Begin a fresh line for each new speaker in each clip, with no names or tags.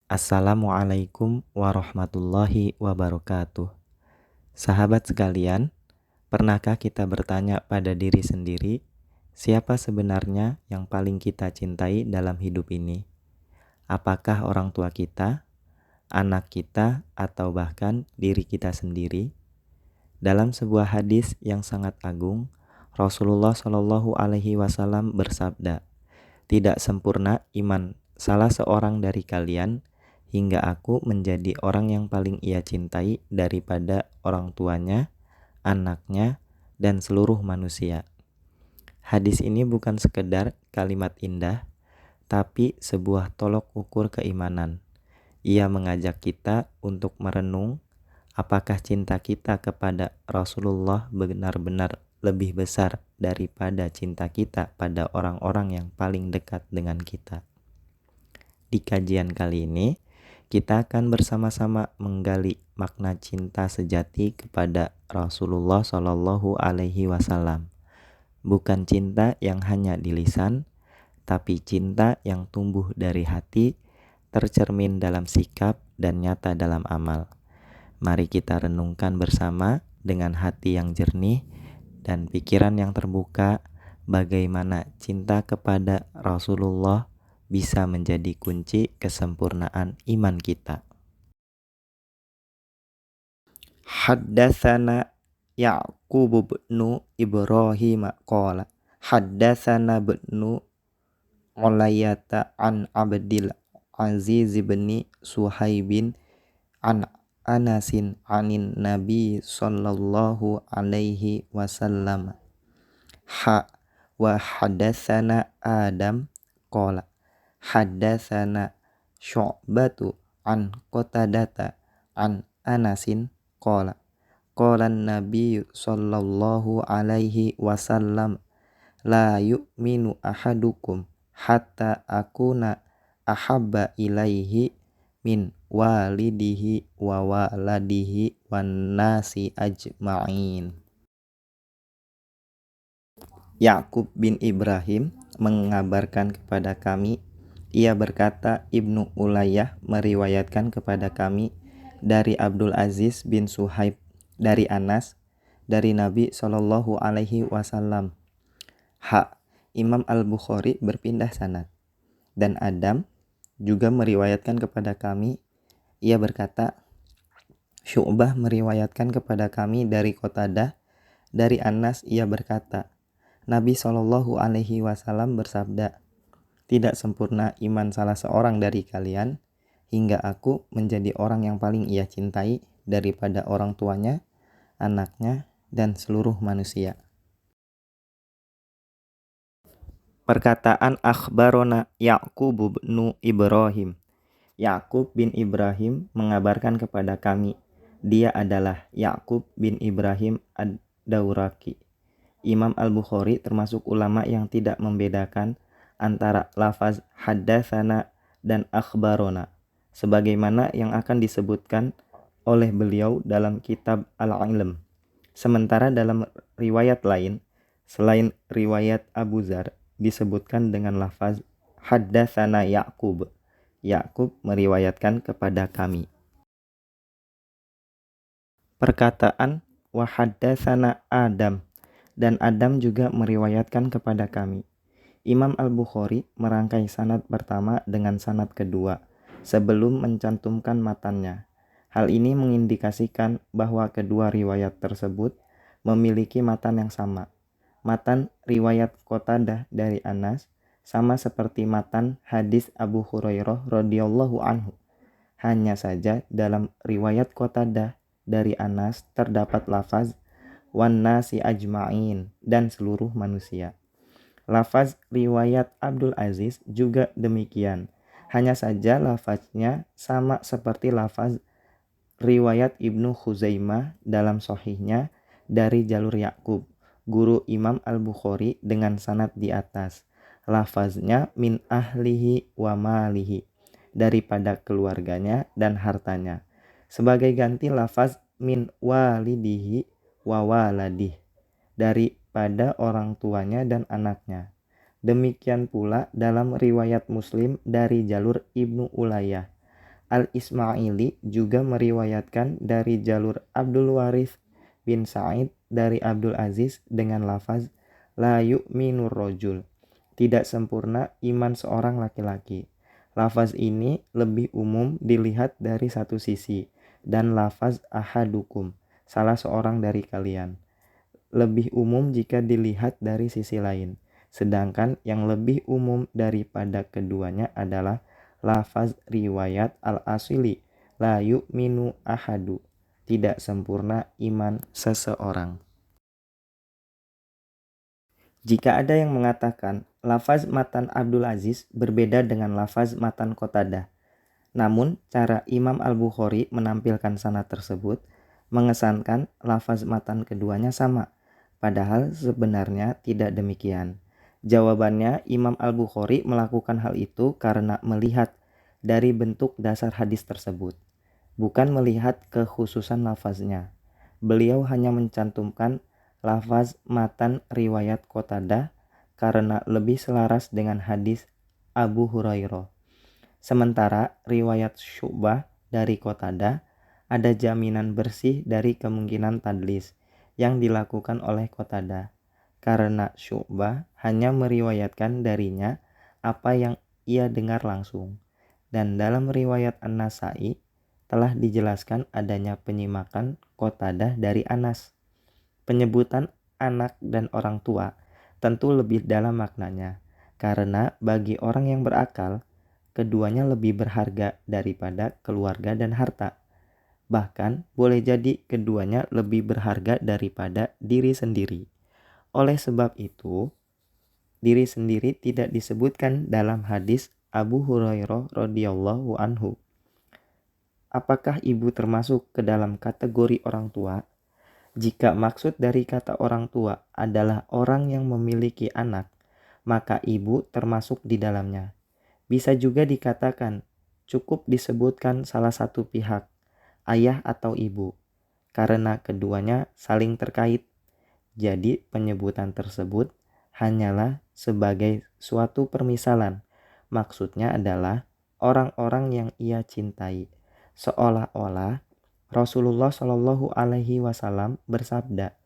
Assalamualaikum warahmatullahi wabarakatuh. Sahabat sekalian, pernahkah kita bertanya pada diri sendiri, siapa sebenarnya yang paling kita cintai dalam hidup ini? Apakah orang tua kita, anak kita, atau bahkan diri kita sendiri? Dalam sebuah hadis yang sangat agung, Rasulullah Shallallahu Alaihi Wasallam bersabda, "Tidak sempurna iman salah seorang dari kalian hingga aku menjadi orang yang paling ia cintai daripada orang tuanya, anaknya, dan seluruh manusia." Hadis ini bukan sekedar kalimat indah, tapi sebuah tolok ukur keimanan. Ia mengajak kita untuk merenung apakah cinta kita kepada Rasulullah benar-benar lebih besar daripada cinta kita pada orang-orang yang paling dekat dengan kita. Di kajian kali ini, kita akan bersama-sama menggali makna cinta sejati kepada Rasulullah Shallallahu Alaihi Wasallam. Bukan cinta yang hanya di lisan, tapi cinta yang tumbuh dari hati, tercermin dalam sikap dan nyata dalam amal. Mari kita renungkan bersama dengan hati yang jernih dan pikiran yang terbuka, bagaimana cinta kepada Rasulullah bisa menjadi kunci kesempurnaan iman kita. Haddatsana Ya'qub bin Ibrahim qala haddatsana ibnu Ulayyata an Abdil Aziz bin Suhaibin an Anasin anin Nabi sallallahu alaihi wasallam wa haddatsana Adam qala haddatsana Syu'batu an Qatadata an Anasin qala qala Nabi sallallahu alaihi wasallam la yu'minu ahadukum hatta akuna ahabba ilaihi min walidihi wa waladihi wan nasi ajma'in. Ya'qub bin Ibrahim mengabarkan kepada kami, ia berkata, Ibnu Ulayyah meriwayatkan kepada kami dari Abdul Aziz bin Suhaib dari Anas dari Nabi Shallallahu alaihi wasallam. Imam Al-Bukhari berpindah sanad. Dan Adam juga meriwayatkan kepada kami, ia berkata, Syu'bah meriwayatkan kepada kami dari Qatadah dari Anas, ia berkata, Nabi Shallallahu alaihi wasallam bersabda, tidak sempurna iman salah seorang dari kalian hingga aku menjadi orang yang paling ia cintai daripada orang tuanya, anaknya, dan seluruh manusia. Perkataan akhbarona Ya'qub bin Ibrahim. Ya'qub bin Ibrahim mengabarkan kepada kami, dia adalah Ya'qub bin Ibrahim ad-Dauraki. Imam Al-Bukhari termasuk ulama yang tidak membedakan antara lafaz haddatsana dan akhbarona, sebagaimana yang akan disebutkan oleh beliau dalam kitab Al-Ilm. Sementara dalam riwayat lain, selain riwayat Abu Dzar, disebutkan dengan lafaz haddatsana Ya'qub. Ya'qub meriwayatkan kepada kami. Perkataan wa haddatsana Adam, dan Adam juga meriwayatkan kepada kami. Imam Al-Bukhari merangkai sanad pertama dengan sanad kedua sebelum mencantumkan matannya. Hal ini mengindikasikan bahwa kedua riwayat tersebut memiliki matan yang sama. Matan riwayat Qatadah dari Anas sama seperti matan hadis Abu Hurairah radhiyallahu anhu. Hanya saja dalam riwayat Qatadah dari Anas terdapat lafaz wan nasi ajma'in dan seluruh manusia. Lafaz riwayat Abdul Aziz juga demikian. Hanya saja lafaznya sama seperti lafaz riwayat Ibnu Khuzaimah dalam sahihnya dari jalur Ya'qub, guru Imam Al-Bukhari dengan sanad di atas. Lafaznya min ahlihi wa malihi, daripada keluarganya dan hartanya. Sebagai ganti lafaz min walidihi wa waladih, daripada orang tuanya dan anaknya. Demikian pula dalam riwayat Muslim dari jalur Ibnu Ulayyah. Al-Ismaili juga meriwayatkan dari jalur Abdul Warith bin Sa'id dari Abdul Aziz dengan lafaz la yu'minur rojul, tidak sempurna iman seorang laki-laki. Lafaz ini lebih umum dilihat dari satu sisi, dan lafaz ahadukum, salah seorang dari kalian, lebih umum jika dilihat dari sisi lain. Sedangkan yang lebih umum daripada keduanya adalah lafaz riwayat al-asili, la yu'minu ahadu, tidak sempurna iman seseorang. Jika ada yang mengatakan lafaz matan Abdul Aziz berbeda dengan lafaz matan Qatadah, namun cara Imam Al-Bukhari menampilkan sanad tersebut mengesankan lafaz matan keduanya sama, padahal sebenarnya tidak demikian. Jawabannya, Imam Al-Bukhari melakukan hal itu karena melihat dari bentuk dasar hadis tersebut, bukan melihat kekhususan lafaznya. Beliau hanya mencantumkan lafaz matan riwayat Qatadah karena lebih selaras dengan hadis Abu Hurairah. Sementara riwayat Syu'bah dari Qatadah ada jaminan bersih dari kemungkinan tadlis yang dilakukan oleh Qatadah, karena Syu'bah hanya meriwayatkan darinya apa yang ia dengar langsung. Dan dalam riwayat An-Nasa'i telah dijelaskan adanya penyimakan Qatadah dari Anas. Penyebutan anak dan orang tua tentu lebih dalam maknanya, karena bagi orang yang berakal, keduanya lebih berharga daripada keluarga dan harta. Bahkan boleh jadi keduanya lebih berharga daripada diri sendiri. Oleh sebab itu, diri sendiri tidak disebutkan dalam hadis Abu Hurairah radhiyallahu anhu. Apakah ibu termasuk ke dalam kategori orang tua? Jika maksud dari kata orang tua adalah orang yang memiliki anak, maka ibu termasuk di dalamnya. Bisa juga dikatakan cukup disebutkan salah satu pihak, ayah atau ibu, karena keduanya saling terkait. Jadi penyebutan tersebut hanyalah sebagai suatu permisalan. Maksudnya adalah orang-orang yang ia cintai. Seolah-olah Rasulullah Shallallahu Alaihi Wasallam bersabda,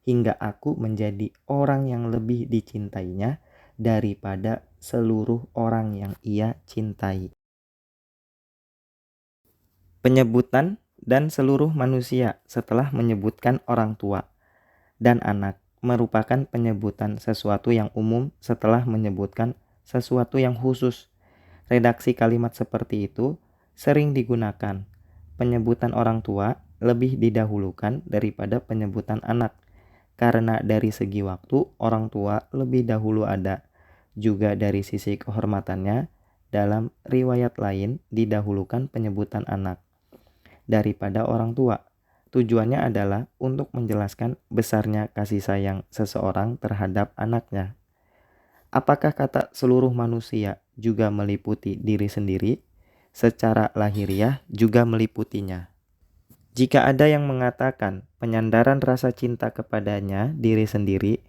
hingga aku menjadi orang yang lebih dicintainya daripada seluruh orang yang ia cintai. Penyebutan dan seluruh manusia setelah menyebutkan orang tua dan anak merupakan penyebutan sesuatu yang umum setelah menyebutkan sesuatu yang khusus. Redaksi kalimat seperti itu sering digunakan. Penyebutan orang tua lebih didahulukan daripada penyebutan anak, karena dari segi waktu orang tua lebih dahulu ada. Juga dari sisi kehormatannya, dalam riwayat lain didahulukan penyebutan anak daripada orang tua. Tujuannya adalah untuk menjelaskan besarnya kasih sayang seseorang terhadap anaknya. Apakah kata seluruh manusia juga meliputi diri sendiri? Secara lahiriah juga meliputinya. Jika ada yang mengatakan penyandaran rasa cinta kepadanya diri sendiri,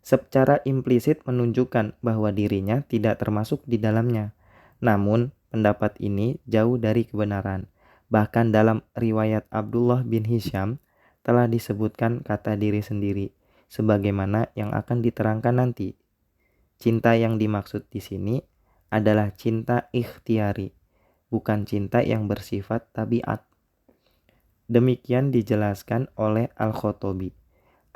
secara implisit menunjukkan bahwa dirinya tidak termasuk di dalamnya. Namun, pendapat ini jauh dari kebenaran. Bahkan dalam riwayat Abdullah bin Hisham telah disebutkan kata diri sendiri, sebagaimana yang akan diterangkan nanti. Cinta yang dimaksud di sini adalah cinta ikhtiari, bukan cinta yang bersifat tabiat. Demikian dijelaskan oleh Al-Khotobi.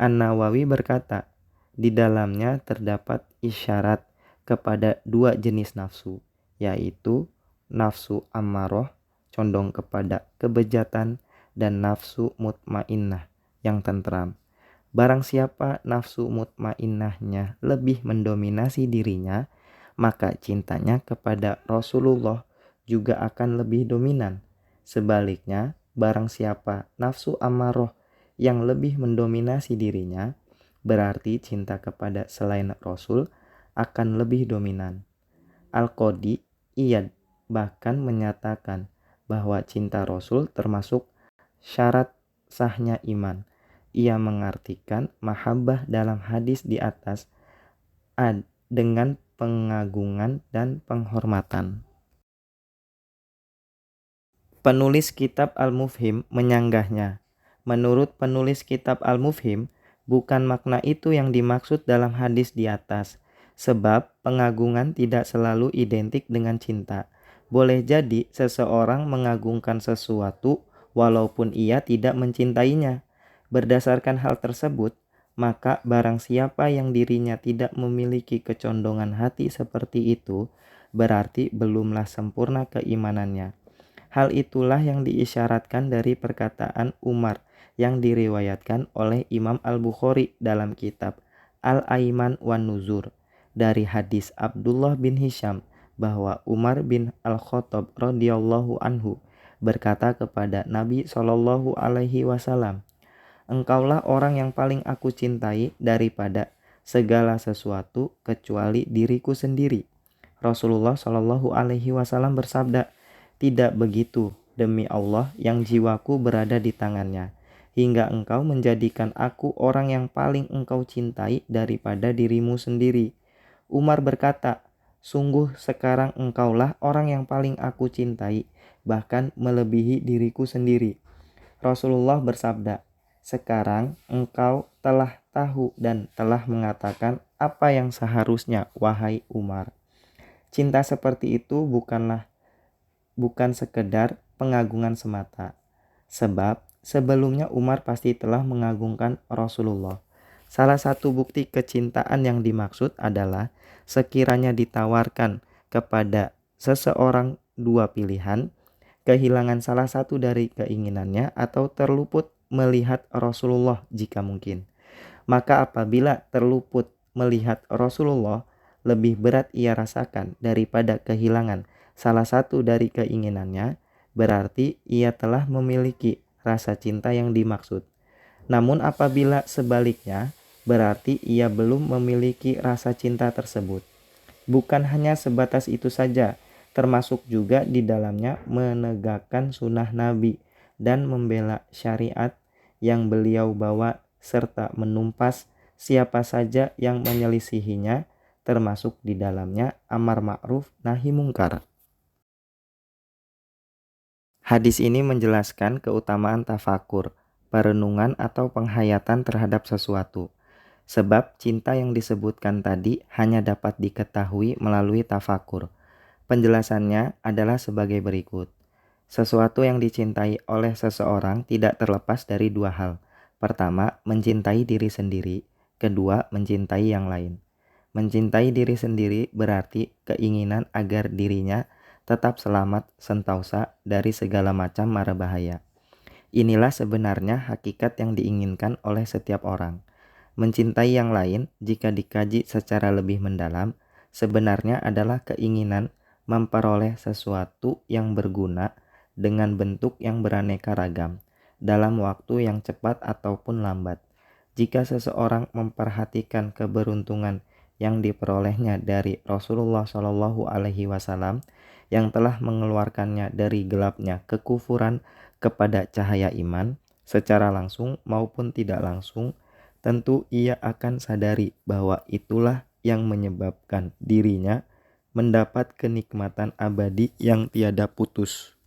An-Nawawi berkata, di dalamnya terdapat isyarat kepada dua jenis nafsu, yaitu nafsu ammaroh, condong kepada kebejatan, dan nafsu mutmainnah, yang tentram. Barang siapa nafsu mutmainnahnya lebih mendominasi dirinya, maka cintanya kepada Rasulullah juga akan lebih dominan. Sebaliknya, barang siapa nafsu ammaroh yang lebih mendominasi dirinya, berarti cinta kepada selain Rasul akan lebih dominan. Al-Qadi Iyad bahkan menyatakan bahwa cinta Rasul termasuk syarat sahnya iman. Ia mengartikan mahabbah dalam hadis di atas dengan pengagungan dan penghormatan. Penulis kitab Al-Mufhim menyanggahnya. Menurut penulis kitab Al-Mufhim, bukan makna itu yang dimaksud dalam hadis di atas, sebab pengagungan tidak selalu identik dengan cinta. Boleh jadi seseorang mengagungkan sesuatu walaupun ia tidak mencintainya. Berdasarkan hal tersebut, maka barang siapa yang dirinya tidak memiliki kecondongan hati seperti itu, berarti belumlah sempurna keimanannya. Hal itulah yang diisyaratkan dari perkataan Umar yang diriwayatkan oleh Imam Al-Bukhari dalam kitab Al-Aiman wan Nuzur dari hadis Abdullah bin Hisham bahwa Umar bin Al-Khattab radhiyallahu anhu berkata kepada Nabi Shallallahu alaihi wasallam, "Engkaulah orang yang paling aku cintai daripada segala sesuatu kecuali diriku sendiri." Rasulullah Shallallahu alaihi wasallam bersabda, "Tidak begitu, demi Allah yang jiwaku berada di tangannya, hingga engkau menjadikan aku orang yang paling engkau cintai daripada dirimu sendiri." Umar berkata, "Sungguh sekarang engkaulah orang yang paling aku cintai, bahkan melebihi diriku sendiri." Rasulullah bersabda, "Sekarang engkau telah tahu dan telah mengatakan apa yang seharusnya, wahai Umar." Cinta seperti itu bukan sekedar pengagungan semata. Sebab sebelumnya Umar pasti telah mengagungkan Rasulullah. Salah satu bukti kecintaan yang dimaksud adalah sekiranya ditawarkan kepada seseorang dua pilihan, kehilangan salah satu dari keinginannya atau terluput melihat Rasulullah jika mungkin. Maka apabila terluput melihat Rasulullah, lebih berat ia rasakan daripada kehilangan salah satu dari keinginannya, berarti ia telah memiliki rasa cinta yang dimaksud. Namun apabila sebaliknya, berarti ia belum memiliki rasa cinta tersebut. Bukan hanya sebatas itu saja, termasuk juga di dalamnya menegakkan sunnah Nabi dan membela syariat yang beliau bawa serta menumpas siapa saja yang menyelisihinya, termasuk di dalamnya amar ma'ruf nahi mungkar. Hadis ini menjelaskan keutamaan tafakur, perenungan atau penghayatan terhadap sesuatu. Sebab cinta yang disebutkan tadi hanya dapat diketahui melalui tafakur. Penjelasannya adalah sebagai berikut. Sesuatu yang dicintai oleh seseorang tidak terlepas dari dua hal. Pertama, mencintai diri sendiri. Kedua, mencintai yang lain. Mencintai diri sendiri berarti keinginan agar dirinya tetap selamat sentausa dari segala macam mara bahaya. Inilah sebenarnya hakikat yang diinginkan oleh setiap orang. Mencintai yang lain, jika dikaji secara lebih mendalam, sebenarnya adalah keinginan memperoleh sesuatu yang berguna dengan bentuk yang beraneka ragam, dalam waktu yang cepat ataupun lambat. Jika seseorang memperhatikan keberuntungan yang diperolehnya dari Rasulullah Shallallahu alaihi wasallam yang telah mengeluarkannya dari gelapnya kekufuran kepada cahaya iman, secara langsung maupun tidak langsung, tentu ia akan sadari bahwa itulah yang menyebabkan dirinya mendapat kenikmatan abadi yang tiada putus.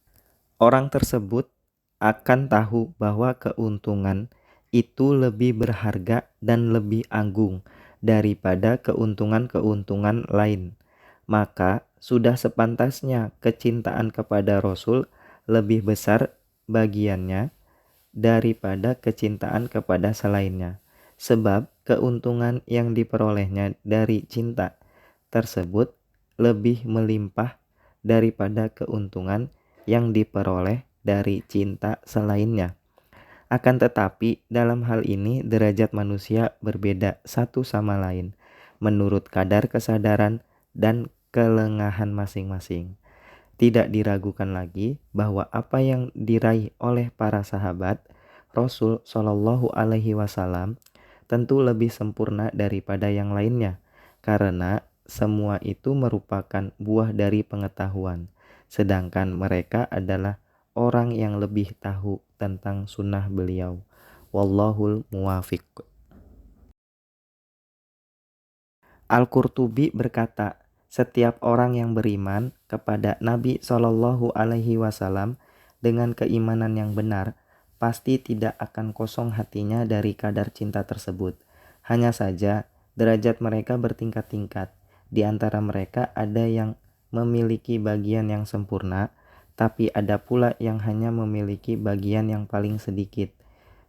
Orang tersebut akan tahu bahwa keuntungan itu lebih berharga dan lebih agung daripada keuntungan-keuntungan lain. Maka sudah sepantasnya kecintaan kepada Rasul lebih besar bagiannya daripada kecintaan kepada selainnya. Sebab keuntungan yang diperolehnya dari cinta tersebut lebih melimpah daripada keuntungan yang diperoleh dari cinta selainnya. Akan tetapi dalam hal ini derajat manusia berbeda satu sama lain menurut kadar kesadaran dan kelengahan masing-masing. Tidak diragukan lagi bahwa apa yang diraih oleh para sahabat Rasul Shallallahu alaihi wasallam tentu lebih sempurna daripada yang lainnya, karena semua itu merupakan buah dari pengetahuan, sedangkan mereka adalah orang yang lebih tahu tentang sunnah beliau. Wallahul muwafiq. Al-Qurtubi berkata, setiap orang yang beriman kepada Nabi Shallallahu alaihi wasallam dengan keimanan yang benar, pasti tidak akan kosong hatinya dari kadar cinta tersebut. Hanya saja, derajat mereka bertingkat-tingkat. Di antara mereka ada yang memiliki bagian yang sempurna, tapi ada pula yang hanya memiliki bagian yang paling sedikit.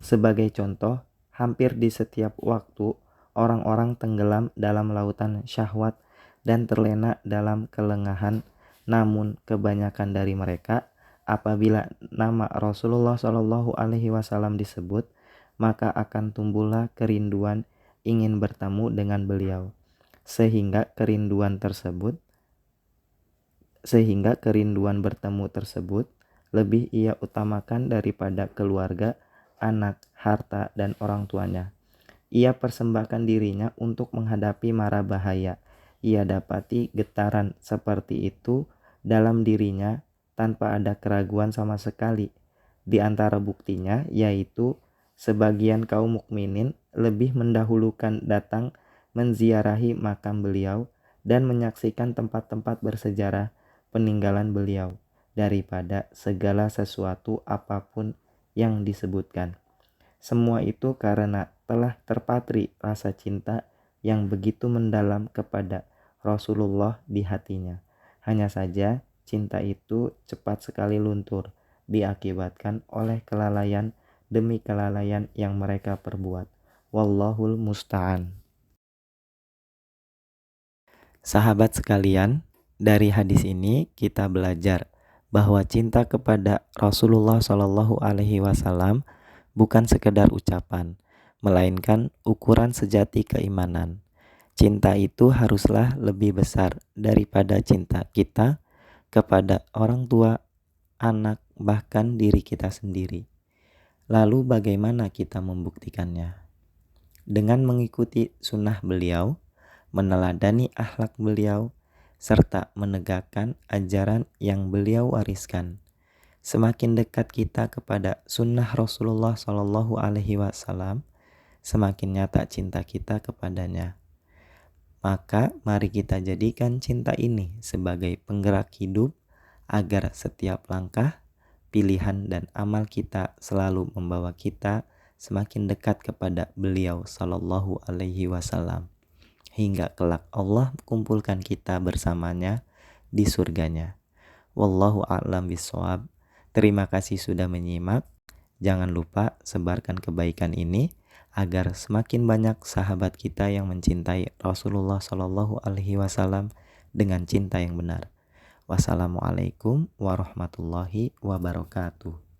Sebagai contoh, hampir di setiap waktu, orang-orang tenggelam dalam lautan syahwat dan terlena dalam kelengahan. Namun kebanyakan dari mereka, apabila nama Rasulullah Shallallahu Alaihi Wasallam disebut, maka akan tumbuhlah kerinduan ingin bertemu dengan beliau, sehingga kerinduan bertemu tersebut lebih ia utamakan daripada keluarga, anak, harta, dan orang tuanya. Ia persembahkan dirinya untuk menghadapi mara bahaya. Ia dapati getaran seperti itu dalam dirinya tanpa ada keraguan sama sekali. Di antara buktinya yaitu sebagian kaum mukminin lebih mendahulukan datang menziarahi makam beliau dan menyaksikan tempat-tempat bersejarah peninggalan beliau daripada segala sesuatu apapun yang disebutkan. Semua itu karena telah terpatri rasa cinta yang begitu mendalam kepada Rasulullah di hatinya. Hanya saja cinta itu cepat sekali luntur diakibatkan oleh kelalaian demi kelalaian yang mereka perbuat. Wallahul musta'an. Sahabat sekalian, dari hadis ini kita belajar bahwa cinta kepada Rasulullah Shallallahu Alaihi Wasallam bukan sekedar ucapan, melainkan ukuran sejati keimanan. Cinta itu haruslah lebih besar daripada cinta kita kepada orang tua, anak, bahkan diri kita sendiri. Lalu bagaimana kita membuktikannya? Dengan mengikuti sunnah beliau, meneladani akhlak beliau, serta menegakkan ajaran yang beliau wariskan. Semakin dekat kita kepada sunnah Rasulullah Shallallahu Alaihi Wasallam, semakin nyata cinta kita kepadanya. Maka mari kita jadikan cinta ini sebagai penggerak hidup agar setiap langkah, pilihan, dan amal kita selalu membawa kita semakin dekat kepada beliau Shallallahu Alaihi Wasallam, hingga kelak Allah kumpulkan kita bersamanya di surganya. Wallahu a'lam bishawab. Terima kasih sudah menyimak. Jangan lupa sebarkan kebaikan ini agar semakin banyak sahabat kita yang mencintai Rasulullah Shallallahu Alaihi Wasallam dengan cinta yang benar. Wassalamualaikum warahmatullahi wabarakatuh.